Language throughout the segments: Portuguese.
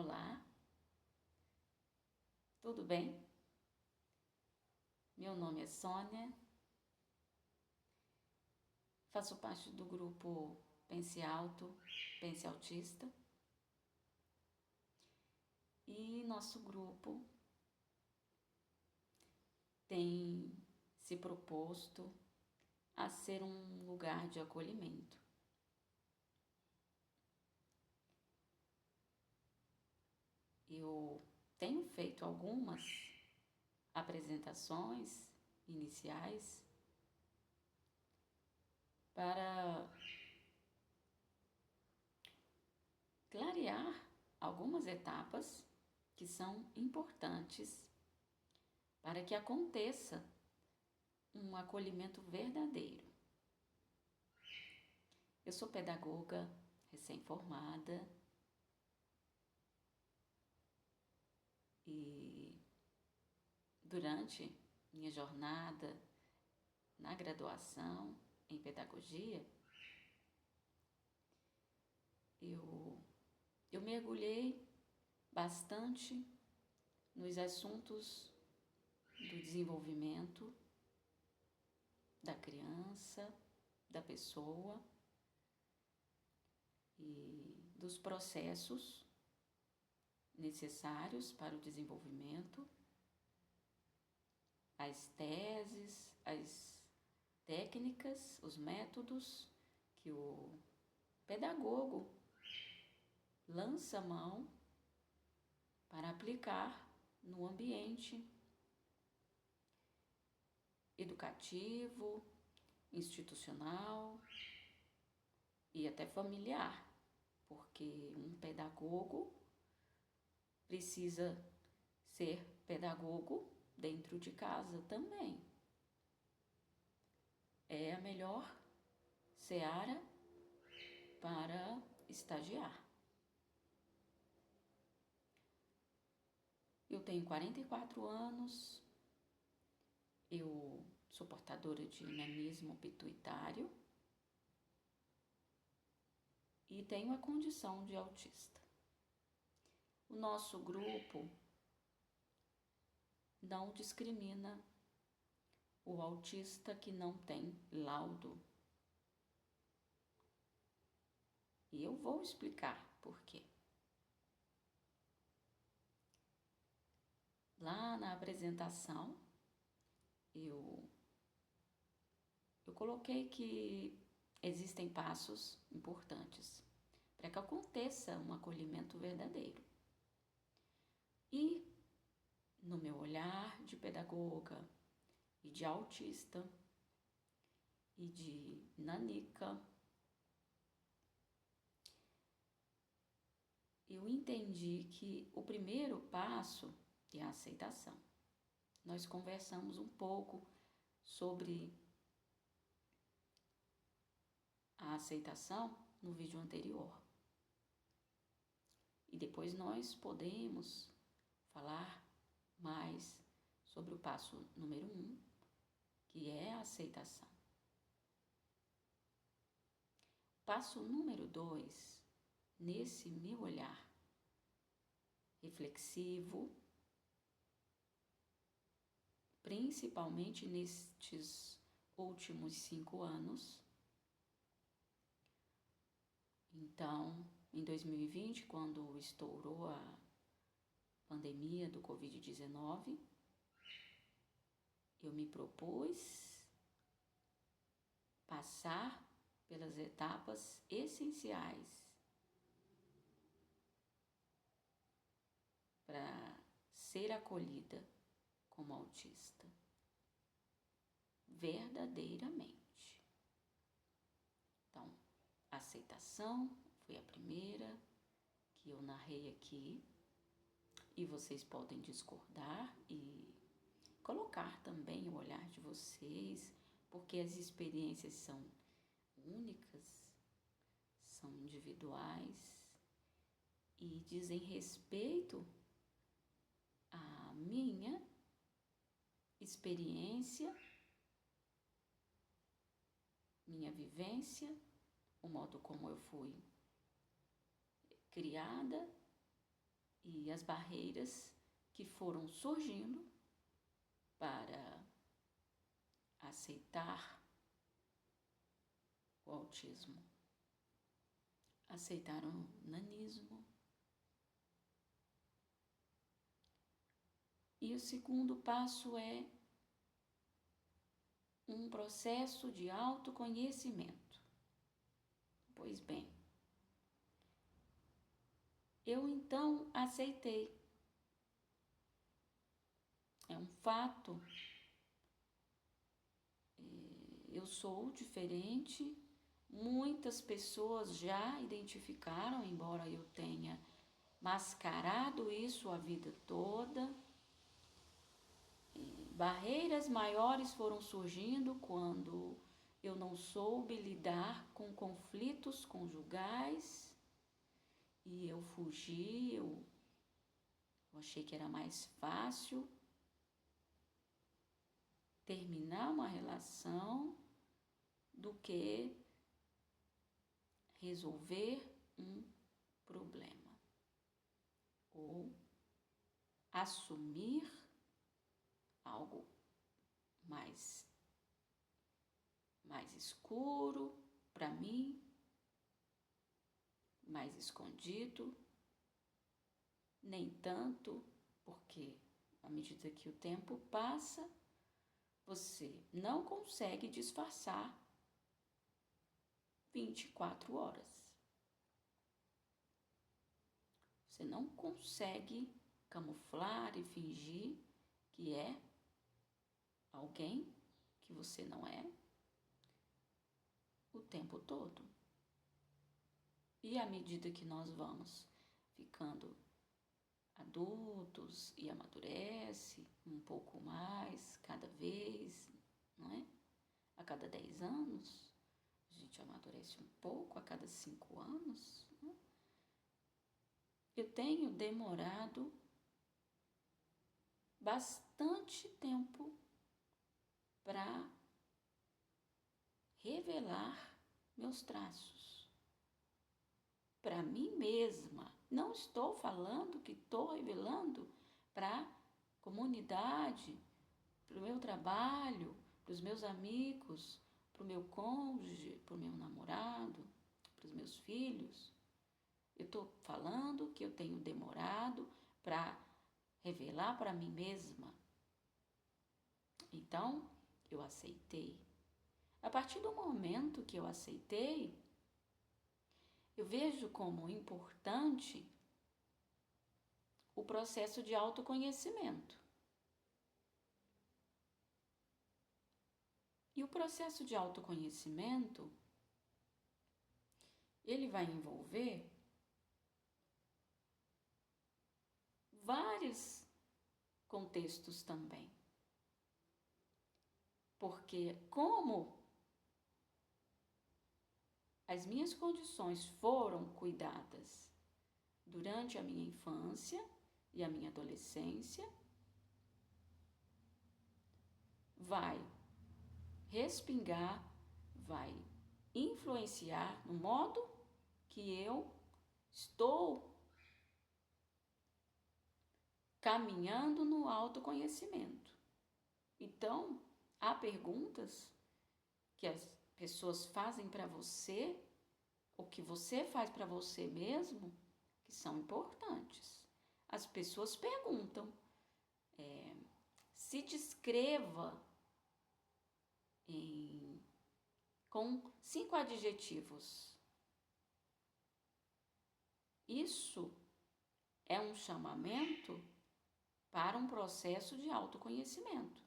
Olá, tudo bem? Meu nome é Sônia, faço parte do grupo Pense Alto, Pense Autista e nosso grupo tem se proposto a ser um lugar de acolhimento. Eu tenho feito algumas apresentações iniciais para clarear algumas etapas que são importantes para que aconteça um acolhimento verdadeiro. Eu sou pedagoga recém-formada e durante minha jornada na graduação em pedagogia, eu mergulhei bastante nos assuntos do desenvolvimento da criança, da pessoa e dos processos necessários para o desenvolvimento, as teses, as técnicas, os métodos que o pedagogo lança mão para aplicar no ambiente educativo, institucional e até familiar, porque um pedagogo precisa ser pedagogo dentro de casa também. É a melhor seara para estagiar. Eu tenho 44 anos, eu sou portadora de nanismo pituitário e tenho a condição de autista. O nosso grupo não discrimina o autista que não tem laudo. E eu vou explicar por quê. Lá na apresentação, eu coloquei que existem passos importantes para que aconteça um acolhimento verdadeiro. E no meu olhar de pedagoga e de autista e de nanica, eu entendi que o primeiro passo é a aceitação. Nós conversamos um pouco sobre a aceitação no vídeo anterior. E depois nós podemos falar mais sobre o passo número 1, que é a aceitação. Passo número 2, nesse meu olhar reflexivo, principalmente nestes últimos 5 anos. Então, em 2020, quando estourou a pandemia do Covid-19, eu me propus passar pelas etapas essenciais para ser acolhida como autista, verdadeiramente. Então, a aceitação foi a primeira que eu narrei aqui, e vocês podem discordar e colocar também o olhar de vocês, porque as experiências são únicas, são individuais e dizem respeito à minha experiência, minha vivência, o modo como eu fui criada e as barreiras que foram surgindo para aceitar o autismo, aceitar o nanismo. E o segundo passo é um processo de autoconhecimento. Pois bem, eu então aceitei. É um fato. Eu sou diferente. Muitas pessoas já identificaram, embora eu tenha mascarado isso a vida toda. Barreiras maiores foram surgindo quando eu não soube lidar com conflitos conjugais e eu fugi, eu achei que era mais fácil terminar uma relação do que resolver um problema ou assumir algo mais escuro para mim, mais escondido, nem tanto, porque à medida que o tempo passa, você não consegue disfarçar 24 horas. Você não consegue camuflar e fingir que é alguém que você não é o tempo todo. E à medida que nós vamos ficando adultos e amadurece um pouco mais, cada vez, não é? A cada 10 anos, a gente amadurece um pouco, a cada 5 anos. Né? Eu tenho demorado bastante tempo para revelar meus traços para mim mesma. Não estou falando que estou revelando para a comunidade, para o meu trabalho, para os meus amigos, para o meu cônjuge, para o meu namorado, para os meus filhos. Eu estou falando que eu tenho demorado para revelar para mim mesma. Então, eu aceitei. A partir do momento que eu aceitei, eu vejo como importante o processo de autoconhecimento. E o processo de autoconhecimento, ele vai envolver vários contextos também. Porque como as minhas condições foram cuidadas durante a minha infância e a minha adolescência, vai respingar, vai influenciar no modo que eu estou caminhando no autoconhecimento. Então, há perguntas que as pessoas fazem para você, ou que você faz para você mesmo, que são importantes. As pessoas perguntam, se descreva com 5 adjetivos. Isso é um chamamento para um processo de autoconhecimento,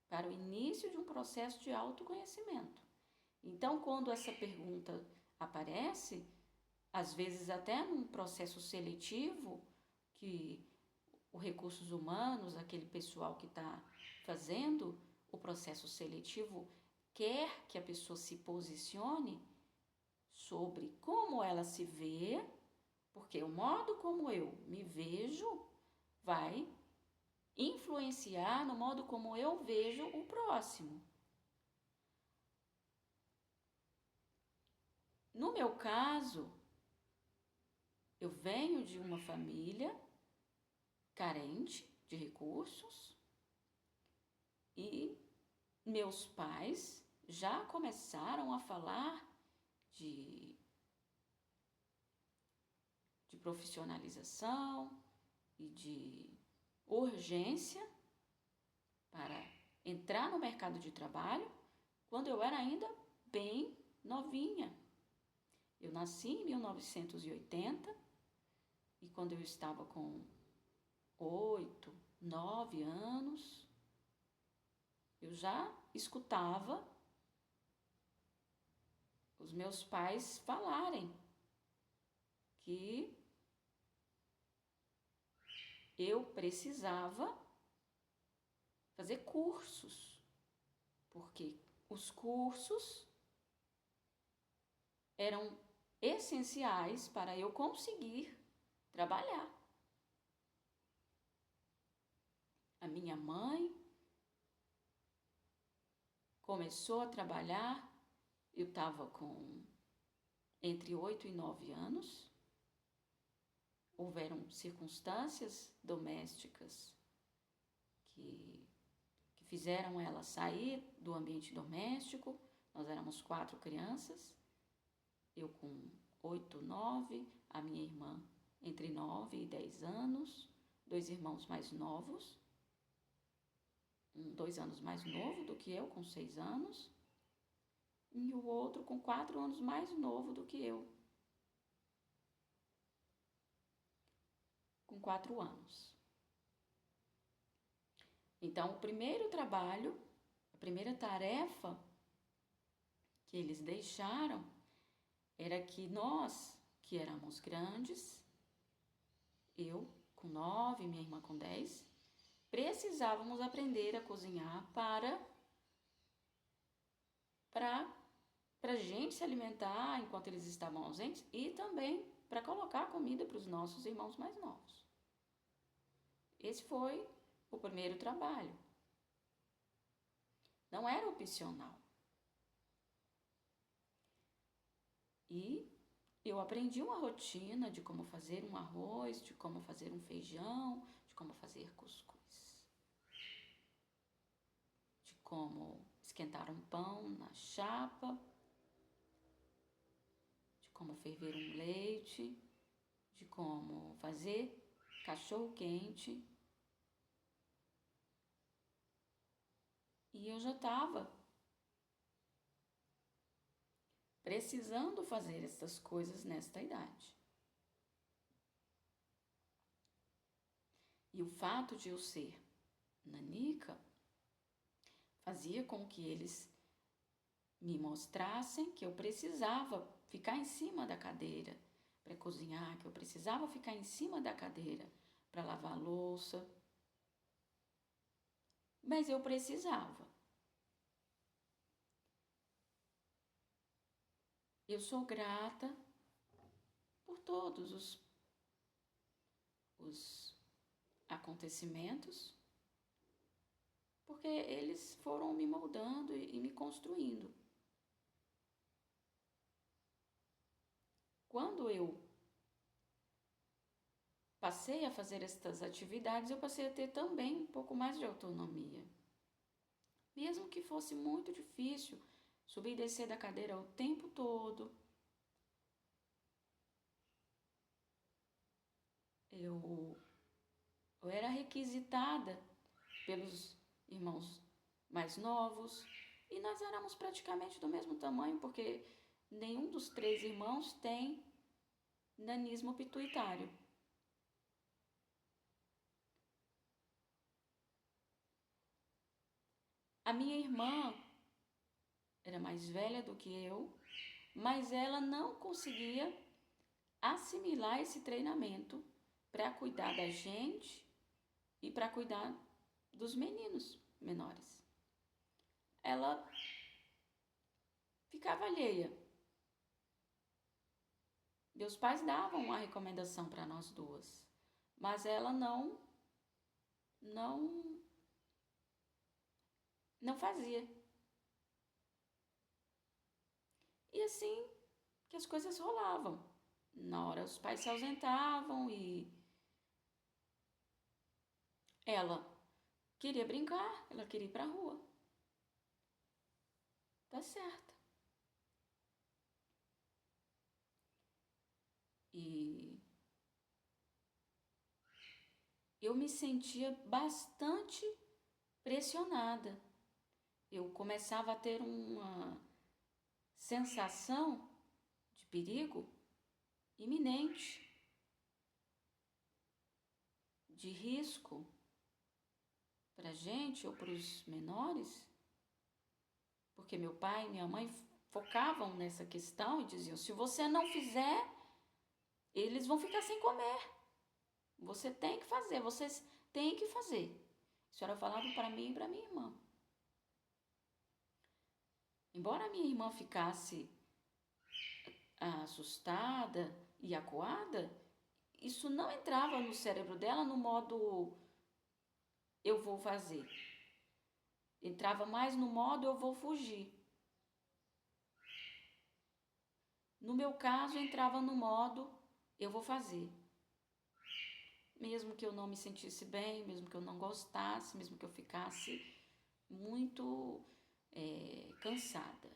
para o início de um processo de autoconhecimento. Então, quando essa pergunta aparece, às vezes até num processo seletivo, que os recursos humanos, aquele pessoal que está fazendo o processo seletivo, quer que a pessoa se posicione sobre como ela se vê, porque o modo como eu me vejo vai influenciar no modo como eu vejo o próximo. No meu caso, eu venho de uma família carente de recursos e meus pais já começaram a falar de profissionalização e de urgência para entrar no mercado de trabalho quando eu era ainda bem novinha. Eu nasci em 1980 e quando eu estava com 8, 9 anos, eu já escutava os meus pais falarem que eu precisava fazer cursos, porque os cursos eram essenciais para eu conseguir trabalhar. A minha mãe começou a trabalhar, eu estava com entre 8 e 9 anos. Houveram circunstâncias domésticas que fizeram ela sair do ambiente doméstico. Nós éramos 4 crianças, eu com 8, 9, a minha irmã entre 9 e 10 anos, 2 irmãos mais novos, 2 anos mais novo do que eu, com 6 anos, e o outro com 4 anos mais novo do que eu, com 4 anos. Então, o primeiro trabalho, a primeira tarefa que eles deixaram era que nós, que éramos grandes, eu com 9, minha irmã com 10, precisávamos aprender a cozinhar para a gente se alimentar enquanto eles estavam ausentes e também para colocar comida para os nossos irmãos mais novos. Esse foi o primeiro trabalho. Não era opcional. E eu aprendi uma rotina de como fazer um arroz, de como fazer um feijão, de como fazer cuscuz, de como esquentar um pão na chapa, de como ferver um leite, de como fazer cachorro quente. E eu já estava precisando fazer essas coisas nesta idade. E o fato de eu ser nanica fazia com que eles me mostrassem que eu precisava ficar em cima da cadeira para cozinhar, que eu precisava ficar em cima da cadeira para lavar a louça. Mas eu precisava. Eu sou grata por todos os acontecimentos, porque eles foram me moldando e me construindo. Quando eu passei a fazer estas atividades, eu passei a ter também um pouco mais de autonomia. Mesmo que fosse muito difícil subir e descer da cadeira o tempo todo, eu era requisitada pelos irmãos mais novos e nós éramos praticamente do mesmo tamanho, porque nenhum dos 3 irmãos tem nanismo pituitário. A minha irmã era mais velha do que eu, mas ela não conseguia assimilar esse treinamento para cuidar da gente e para cuidar dos meninos menores. Ela ficava alheia. Meus pais davam uma recomendação para nós duas, mas ela não fazia. E assim que as coisas rolavam. Na hora os pais se ausentavam e Ela queria brincar, ela queria ir para a rua. Tá certo. E eu me sentia bastante pressionada. Eu começava a ter uma sensação de perigo iminente, de risco para a gente ou para os menores, porque meu pai e minha mãe focavam nessa questão e diziam: se você não fizer, eles vão ficar sem comer. Você tem que fazer, vocês têm que fazer. Isso era falado para mim e para minha irmã. Embora minha irmã ficasse assustada e acuada, isso não entrava no cérebro dela no modo eu vou fazer. Entrava mais no modo eu vou fugir. No meu caso, entrava no modo eu vou fazer. Mesmo que eu não me sentisse bem, mesmo que eu não gostasse, mesmo que eu ficasse muito cansada.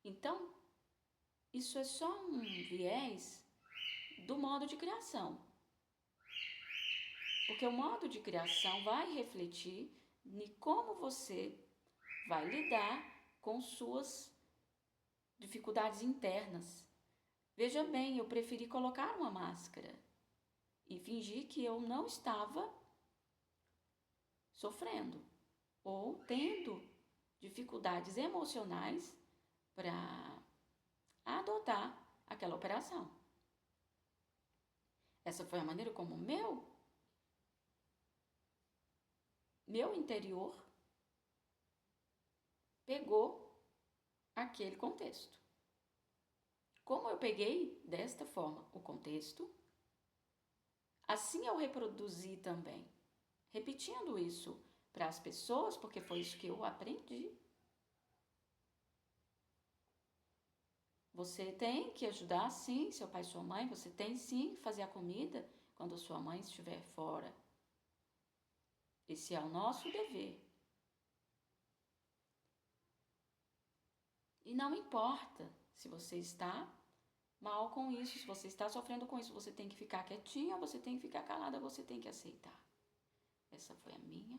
Então, isso é só um viés do modo de criação. Porque o modo de criação vai refletir em como você vai lidar com suas dificuldades internas. Veja bem, eu preferi colocar uma máscara e fingir que eu não estava sofrendo ou tendo dificuldades emocionais para adotar aquela operação. Essa foi a maneira como meu interior pegou aquele contexto. Como eu peguei desta forma o contexto, assim eu reproduzi também, repetindo isso para as pessoas, porque foi isso que eu aprendi. Você tem que ajudar, sim, seu pai e sua mãe. Você tem, sim, que fazer a comida quando sua mãe estiver fora. Esse é o nosso dever. E não importa se você está mal com isso, se você está sofrendo com isso, você tem que ficar quietinha, você tem que ficar calada, você tem que aceitar. Essa foi a minha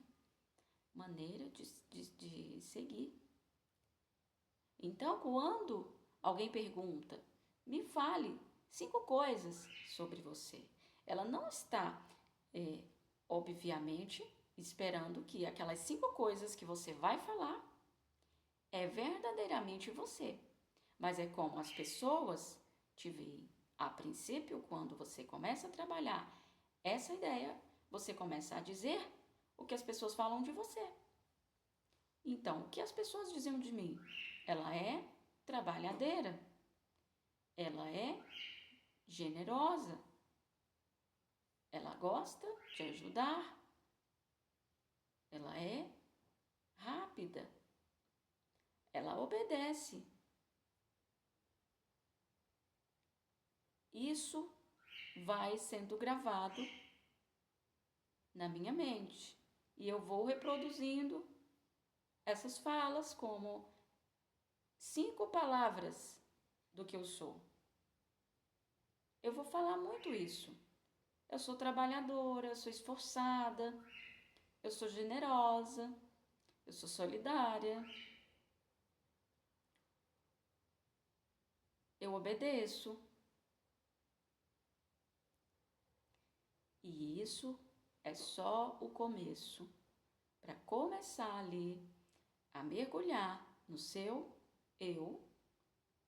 maneira de seguir. Então, quando alguém pergunta, me fale 5 coisas sobre você. Ela não está, obviamente, esperando que aquelas 5 coisas que você vai falar é verdadeiramente você. Mas é como as pessoas te veem. A princípio, quando você começa a trabalhar essa ideia, você começa a dizer o que as pessoas falam de você. Então, o que as pessoas diziam de mim? Ela é trabalhadeira, ela é generosa, ela gosta de ajudar, ela é rápida, ela obedece. Isso vai sendo gravado na minha mente e eu vou reproduzindo essas falas como 5 palavras do que eu sou. Eu vou falar muito isso. Eu sou trabalhadora, eu sou esforçada, eu sou generosa, eu sou solidária, eu obedeço. E isso é só o começo. Para começar ali a mergulhar no seu eu,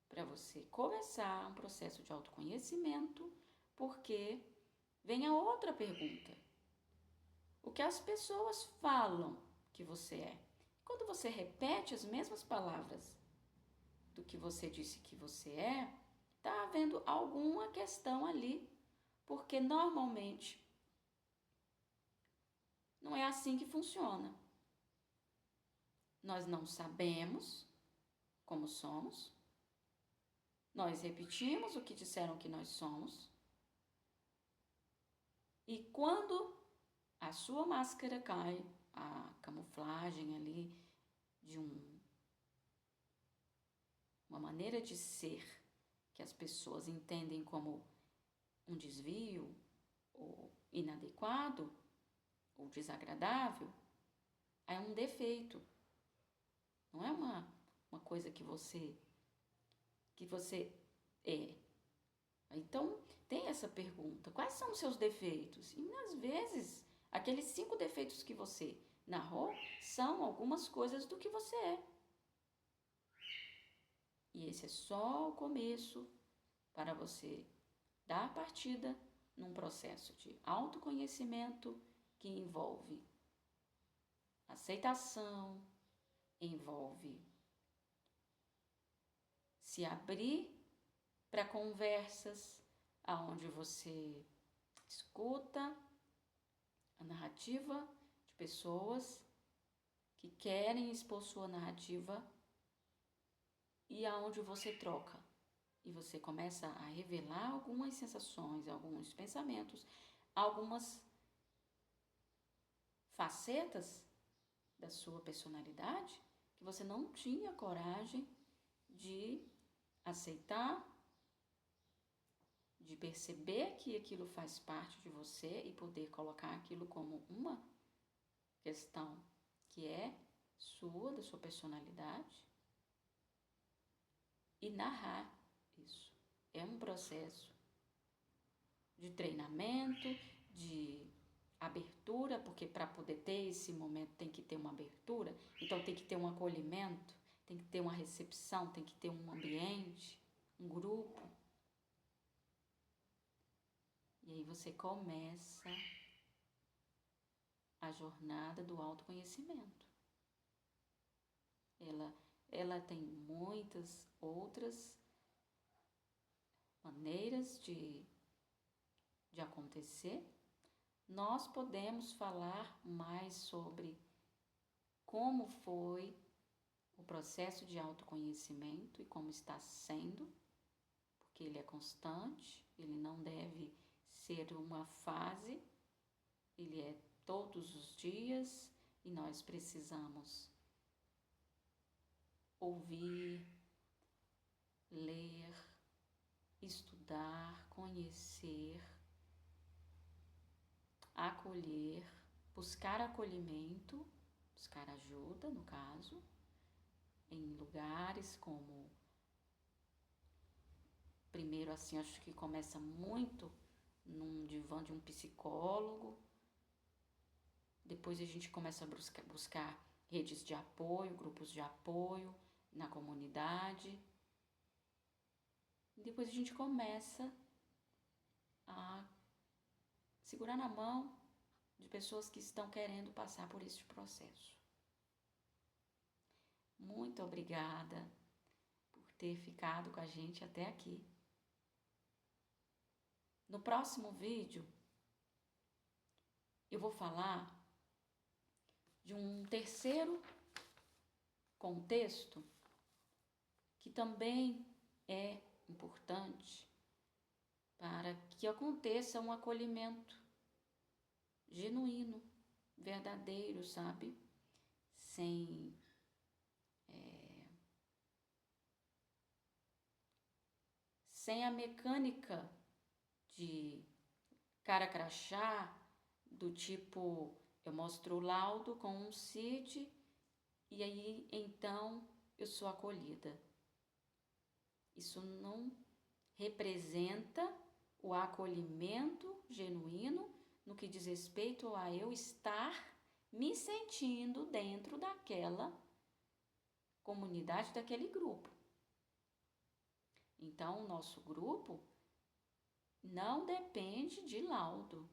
para você começar um processo de autoconhecimento, porque vem a outra pergunta. O que as pessoas falam que você é? Quando você repete as mesmas palavras do que você disse que você é, está havendo alguma questão ali, porque normalmente não é assim que funciona. Nós não sabemos como somos, nós repetimos o que disseram que nós somos, E quando a sua máscara cai, a camuflagem ali de uma maneira de ser que as pessoas entendem como um desvio, ou inadequado, ou desagradável, é um defeito. Não é uma coisa que você é. Então, tem essa pergunta: quais são os seus defeitos? E às vezes, aqueles 5 defeitos que você narrou são algumas coisas do que você é. E esse é só o começo para você dar partida num processo de autoconhecimento que envolve aceitação, envolve se abrir para conversas aonde você escuta a narrativa de pessoas que querem expor sua narrativa e aonde você troca. E você começa a revelar algumas sensações, alguns pensamentos, algumas facetas da sua personalidade que você não tinha coragem de aceitar, de perceber que aquilo faz parte de você e poder colocar aquilo como uma questão que é sua, da sua personalidade, e narrar isso. É um processo de treinamento, de abertura, porque para poder ter esse momento tem que ter uma abertura, então tem que ter um acolhimento, tem que ter uma recepção, tem que ter um ambiente, um grupo. E aí você começa a jornada do autoconhecimento. Ela tem muitas outras maneiras de acontecer. Nós podemos falar mais sobre como foi o processo de autoconhecimento e como está sendo, porque ele é constante, ele não deve ser uma fase, ele é todos os dias e nós precisamos ouvir, ler, estudar, conhecer, acolher, buscar acolhimento, buscar ajuda, no caso, em lugares como... Primeiro, assim, acho que começa muito num divã de um psicólogo. Depois a gente começa a buscar redes de apoio, grupos de apoio na comunidade. E depois a gente começa a segurar na mão de pessoas que estão querendo passar por esse processo. Muito obrigada por ter ficado com a gente até aqui. No próximo vídeo, eu vou falar de um terceiro contexto que também é importante para que aconteça um acolhimento genuíno, verdadeiro, sabe? Sem a mecânica de cara crachá, do tipo, eu mostro o laudo com um CID e aí então eu sou acolhida. Isso não representa o acolhimento genuíno no que diz respeito a eu estar me sentindo dentro daquela comunidade, daquele grupo. Então, o nosso grupo não depende de laudo.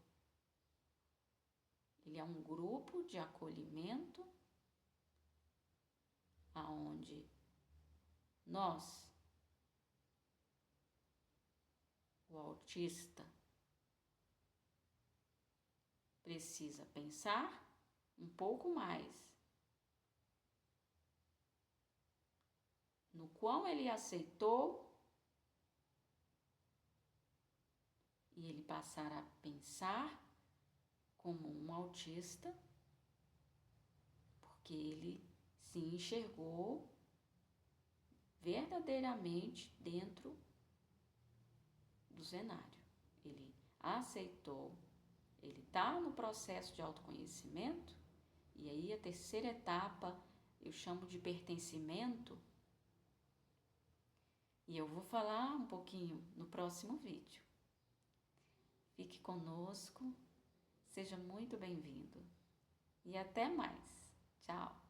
Ele é um grupo de acolhimento aonde nós, o autista, precisa pensar um pouco mais no quão ele aceitou e ele passar a pensar como um autista, porque ele se enxergou verdadeiramente dentro do cenário. Ele aceitou, ele está no processo de autoconhecimento, e aí a terceira etapa eu chamo de pertencimento, e eu vou falar um pouquinho no próximo vídeo. Fique conosco, seja muito bem-vindo e até mais. Tchau!